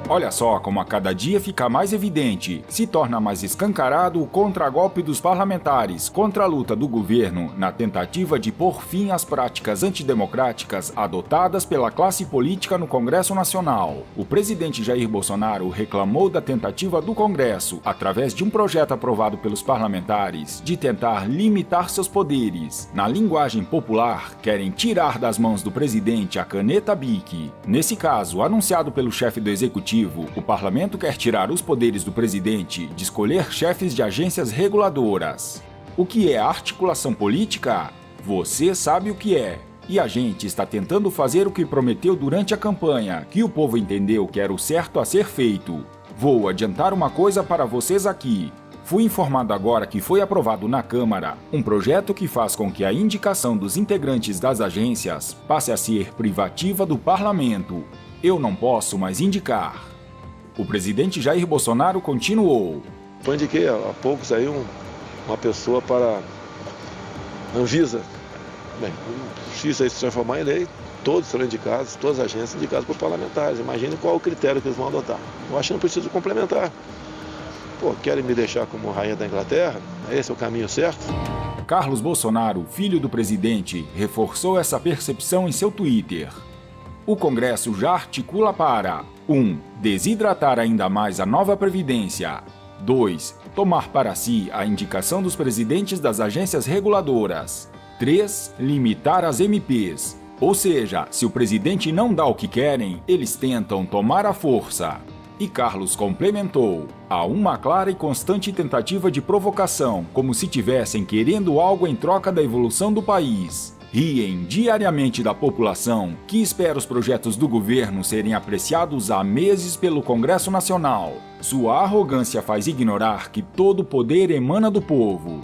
Olha só como a cada dia fica mais evidente, se torna mais escancarado o contragolpe dos parlamentares contra a luta do governo na tentativa de pôr fim às práticas antidemocráticas adotadas pela classe política no Congresso Nacional. O presidente Jair Bolsonaro reclamou da tentativa do Congresso, através de um projeto aprovado pelos parlamentares, de tentar limitar seus poderes. Na linguagem popular, querem tirar das mãos do presidente a caneta BIC. Nesse caso, anunciado pelo chefe do executivo, o parlamento quer tirar os poderes do presidente de escolher chefes de agências reguladoras. O que é articulação política? Você sabe o que é. E a gente está tentando fazer o que prometeu durante a campanha, que o povo entendeu que era o certo a ser feito. Vou adiantar uma coisa para vocês aqui. Fui informado agora que foi aprovado na Câmara um projeto que faz com que a indicação dos integrantes das agências passe a ser privativa do parlamento. Eu não posso mais indicar. O presidente Jair Bolsonaro continuou. Eu indiquei há poucos aí uma pessoa para a Anvisa. Bem, se isso aí se transformar em lei, todos serão indicados, todas as agências indicadas por parlamentares. Imagine qual é o critério que eles vão adotar. Eu acho que não preciso complementar. Querem me deixar como rainha da Inglaterra? Esse é o caminho certo? Carlos Bolsonaro, filho do presidente, reforçou essa percepção em seu Twitter. O Congresso já articula para 1. Desidratar ainda mais a nova Previdência. 2. Tomar para si a indicação dos presidentes das agências reguladoras. 3. Limitar as MPs. Ou seja, se o presidente não dá o que querem, eles tentam tomar à força. E Carlos complementou: há uma clara e constante tentativa de provocação, como se tivessem querendo algo em troca da evolução do país. Riem diariamente da população, que espera os projetos do governo serem apreciados há meses pelo Congresso Nacional. Sua arrogância faz ignorar que todo o poder emana do povo.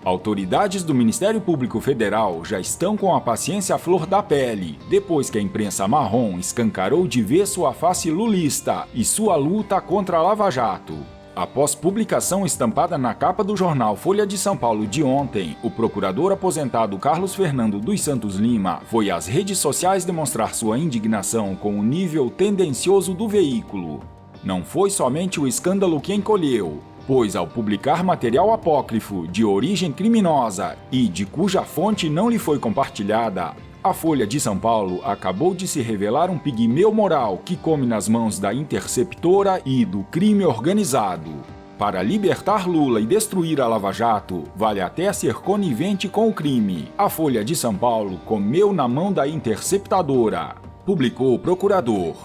Autoridades do Ministério Público Federal já estão com a paciência à flor da pele, depois que a imprensa marrom escancarou de vez sua face lulista e sua luta contra a Lava Jato. Após publicação estampada na capa do jornal Folha de São Paulo de ontem, o procurador aposentado Carlos Fernando dos Santos Lima foi às redes sociais demonstrar sua indignação com o nível tendencioso do veículo. Não foi somente o escândalo que encolheu, pois ao publicar material apócrifo de origem criminosa e de cuja fonte não lhe foi compartilhada, a Folha de São Paulo acabou de se revelar um pigmeu moral que come nas mãos da interceptora e do crime organizado. Para libertar Lula e destruir a Lava Jato, vale até ser conivente com o crime. A Folha de São Paulo comeu na mão da interceptadora, publicou o procurador.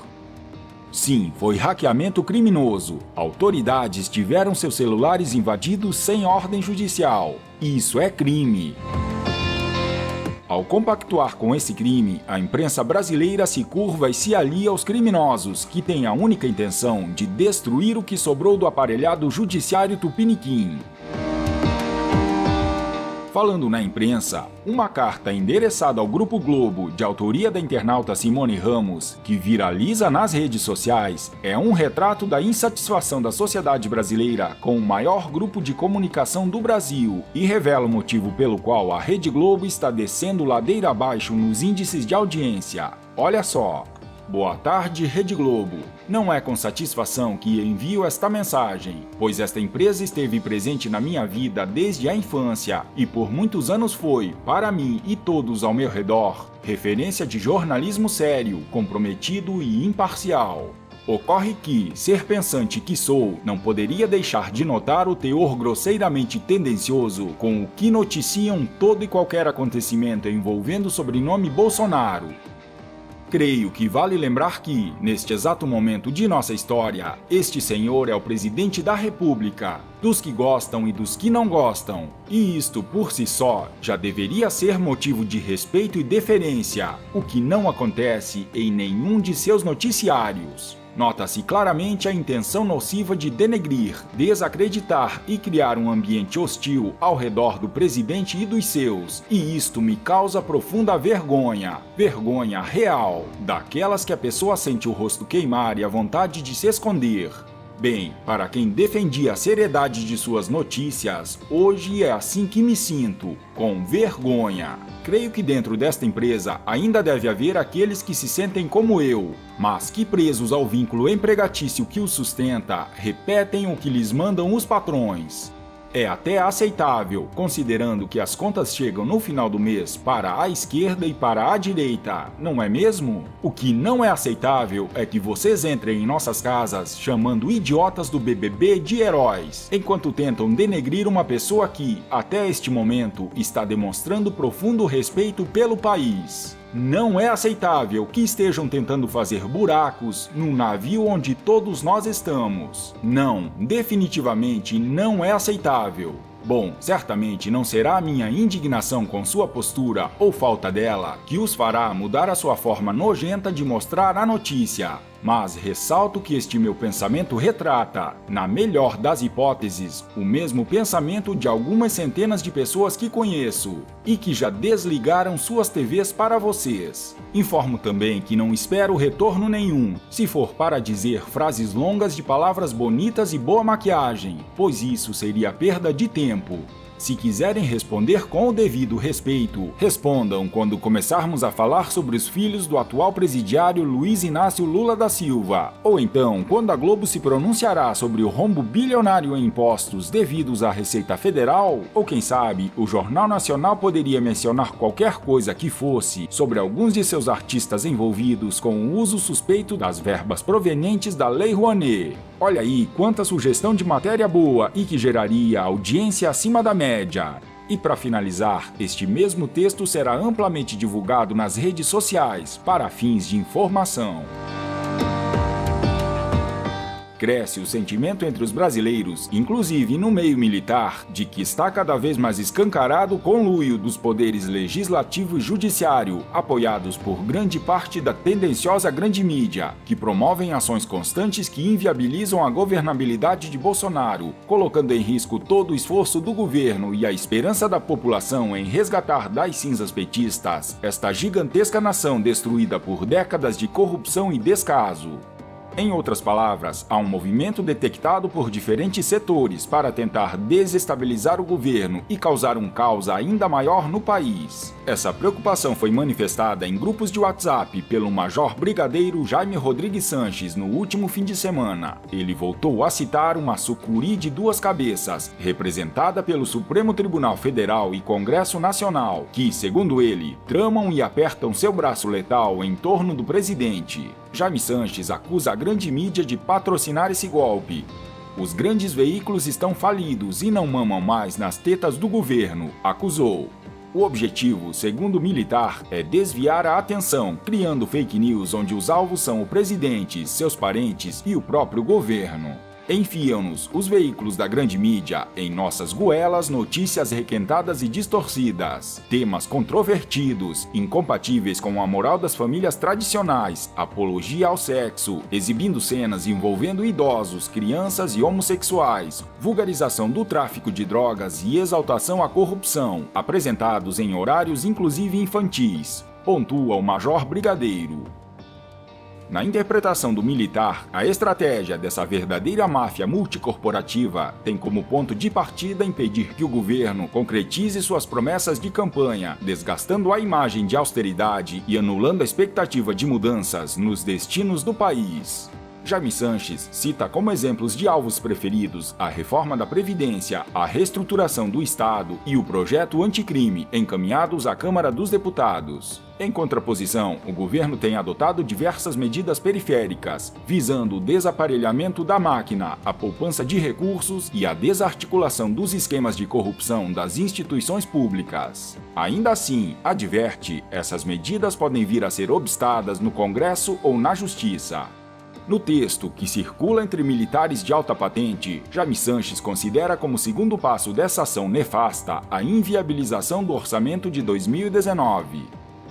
Sim, foi hackeamento criminoso. Autoridades tiveram seus celulares invadidos sem ordem judicial. Isso é crime. Ao compactuar com esse crime, a imprensa brasileira se curva e se alia aos criminosos, que têm a única intenção de destruir o que sobrou do aparelhado judiciário tupiniquim. Falando na imprensa, uma carta endereçada ao Grupo Globo, de autoria da internauta Simone Ramos, que viraliza nas redes sociais, é um retrato da insatisfação da sociedade brasileira com o maior grupo de comunicação do Brasil e revela o motivo pelo qual a Rede Globo está descendo ladeira abaixo nos índices de audiência. Olha só. Boa tarde, Rede Globo. Não é com satisfação que envio esta mensagem, pois esta empresa esteve presente na minha vida desde a infância e por muitos anos foi, para mim e todos ao meu redor, referência de jornalismo sério, comprometido e imparcial. Ocorre que, ser pensante que sou, não poderia deixar de notar o teor grosseiramente tendencioso com o que noticiam todo e qualquer acontecimento envolvendo o sobrenome Bolsonaro. Creio que vale lembrar que, neste exato momento de nossa história, este senhor é o presidente da República, dos que gostam e dos que não gostam, e isto por si só já deveria ser motivo de respeito e deferência, o que não acontece em nenhum de seus noticiários. Nota-se claramente a intenção nociva de denegrir, desacreditar e criar um ambiente hostil ao redor do presidente e dos seus, e isto me causa profunda vergonha, vergonha real, daquelas que a pessoa sente o rosto queimar e a vontade de se esconder. Bem, para quem defendia a seriedade de suas notícias, hoje é assim que me sinto, com vergonha. Creio que dentro desta empresa ainda deve haver aqueles que se sentem como eu, mas que presos ao vínculo empregatício que os sustenta, repetem o que lhes mandam os patrões. É até aceitável, considerando que as contas chegam no final do mês para a esquerda e para a direita, não é mesmo? O que não é aceitável é que vocês entrem em nossas casas chamando idiotas do BBB de heróis, enquanto tentam denegrir uma pessoa que, até este momento, está demonstrando profundo respeito pelo país. Não é aceitável que estejam tentando fazer buracos no navio onde todos nós estamos. Não, definitivamente não é aceitável. Bom, certamente não será a minha indignação com sua postura ou falta dela que os fará mudar a sua forma nojenta de mostrar a notícia. Mas ressalto que este meu pensamento retrata, na melhor das hipóteses, o mesmo pensamento de algumas centenas de pessoas que conheço e que já desligaram suas TVs para vocês. Informo também que não espero retorno nenhum, se for para dizer frases longas de palavras bonitas e boa maquiagem, pois isso seria perda de tempo. Se quiserem responder com o devido respeito, respondam quando começarmos a falar sobre os filhos do atual presidiário Luiz Inácio Lula da Silva, ou então quando a Globo se pronunciará sobre o rombo bilionário em impostos devidos à Receita Federal, ou quem sabe o Jornal Nacional poderia mencionar qualquer coisa que fosse sobre alguns de seus artistas envolvidos com o uso suspeito das verbas provenientes da Lei Rouanet. Olha aí quanta sugestão de matéria boa e que geraria audiência acima da média. E para finalizar, este mesmo texto será amplamente divulgado nas redes sociais para fins de informação. Cresce o sentimento entre os brasileiros, inclusive no meio militar, de que está cada vez mais escancarado o conluio dos poderes legislativo e judiciário, apoiados por grande parte da tendenciosa grande mídia, que promovem ações constantes que inviabilizam a governabilidade de Bolsonaro, colocando em risco todo o esforço do governo e a esperança da população em resgatar das cinzas petistas esta gigantesca nação destruída por décadas de corrupção e descaso. Em outras palavras, há um movimento detectado por diferentes setores para tentar desestabilizar o governo e causar um caos ainda maior no país. Essa preocupação foi manifestada em grupos de WhatsApp pelo Major Brigadeiro Jaime Rodrigues Sanches no último fim de semana. Ele voltou a citar uma sucuri de duas cabeças, representada pelo Supremo Tribunal Federal e Congresso Nacional, que, segundo ele, tramam e apertam seu braço letal em torno do presidente. Jaime Sanches acusa a grande mídia de patrocinar esse golpe. Os grandes veículos estão falidos e não mamam mais nas tetas do governo, acusou. O objetivo, segundo o militar, é desviar a atenção, criando fake news onde os alvos são o presidente, seus parentes e o próprio governo. Enfiam-nos, os veículos da grande mídia, em nossas goelas notícias requentadas e distorcidas, temas controvertidos, incompatíveis com a moral das famílias tradicionais, apologia ao sexo, exibindo cenas envolvendo idosos, crianças e homossexuais, vulgarização do tráfico de drogas e exaltação à corrupção, apresentados em horários inclusive infantis, pontua o Major Brigadeiro. Na interpretação do militar, a estratégia dessa verdadeira máfia multicorporativa tem como ponto de partida impedir que o governo concretize suas promessas de campanha, desgastando a imagem de austeridade e anulando a expectativa de mudanças nos destinos do país. Jaime Sanches cita como exemplos de alvos preferidos a reforma da Previdência, a reestruturação do Estado e o projeto anticrime encaminhados à Câmara dos Deputados. Em contraposição, o governo tem adotado diversas medidas periféricas, visando o desaparelhamento da máquina, a poupança de recursos e a desarticulação dos esquemas de corrupção das instituições públicas. Ainda assim, adverte, essas medidas podem vir a ser obstadas no Congresso ou na Justiça. No texto, que circula entre militares de alta patente, Jaime Sanches considera como segundo passo dessa ação nefasta a inviabilização do orçamento de 2019.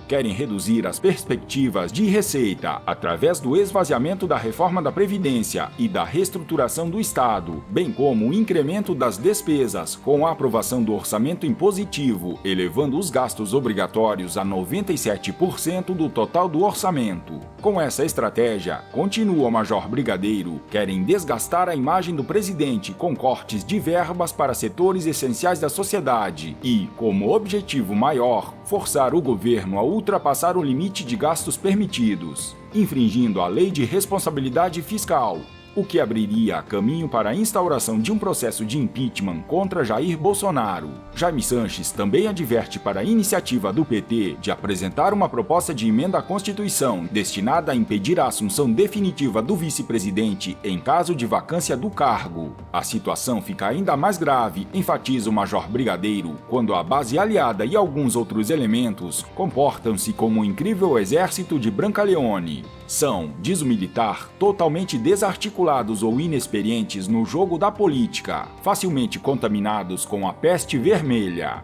querem reduzir as perspectivas de receita através do esvaziamento da reforma da Previdência e da reestruturação do Estado, bem como o incremento das despesas com a aprovação do orçamento impositivo, elevando os gastos obrigatórios a 97% do total do orçamento. Com essa estratégia, continua o Major Brigadeiro, querem desgastar a imagem do presidente com cortes de verbas para setores essenciais da sociedade e, como objetivo maior, forçar o governo a ultrapassar o limite de gastos permitidos, infringindo a Lei de Responsabilidade Fiscal, o que abriria caminho para a instauração de um processo de impeachment contra Jair Bolsonaro. Jaime Sanches também adverte para a iniciativa do PT de apresentar uma proposta de emenda à Constituição destinada a impedir a assunção definitiva do vice-presidente em caso de vacância do cargo. A situação fica ainda mais grave, enfatiza o Major Brigadeiro, quando a base aliada e alguns outros elementos comportam-se como um incrível exército de Brancaleone. São, diz o militar, totalmente desarticulados ou inexperientes no jogo da política, facilmente contaminados com a peste vermelha.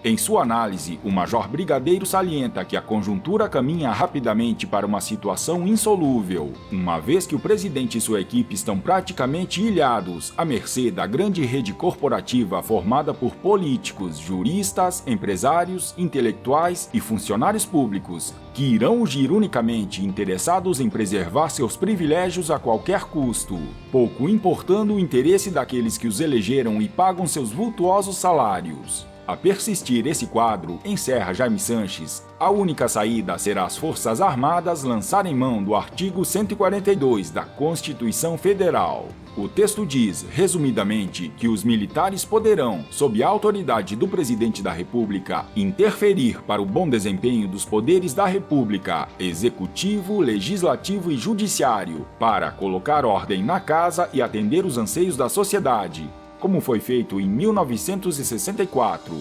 Em sua análise, o Major Brigadeiro salienta que a conjuntura caminha rapidamente para uma situação insolúvel, uma vez que o presidente e sua equipe estão praticamente ilhados à mercê da grande rede corporativa formada por políticos, juristas, empresários, intelectuais e funcionários públicos, que irão agir unicamente interessados em preservar seus privilégios a qualquer custo, pouco importando o interesse daqueles que os elegeram e pagam seus vultuosos salários. A persistir esse quadro, encerra Jaime Sanches, a única saída será as Forças Armadas lançarem mão do artigo 142 da Constituição Federal. O texto diz, resumidamente, que os militares poderão, sob a autoridade do Presidente da República, interferir para o bom desempenho dos poderes da República, Executivo, Legislativo e Judiciário, para colocar ordem na casa e atender os anseios da sociedade, como foi feito em 1964.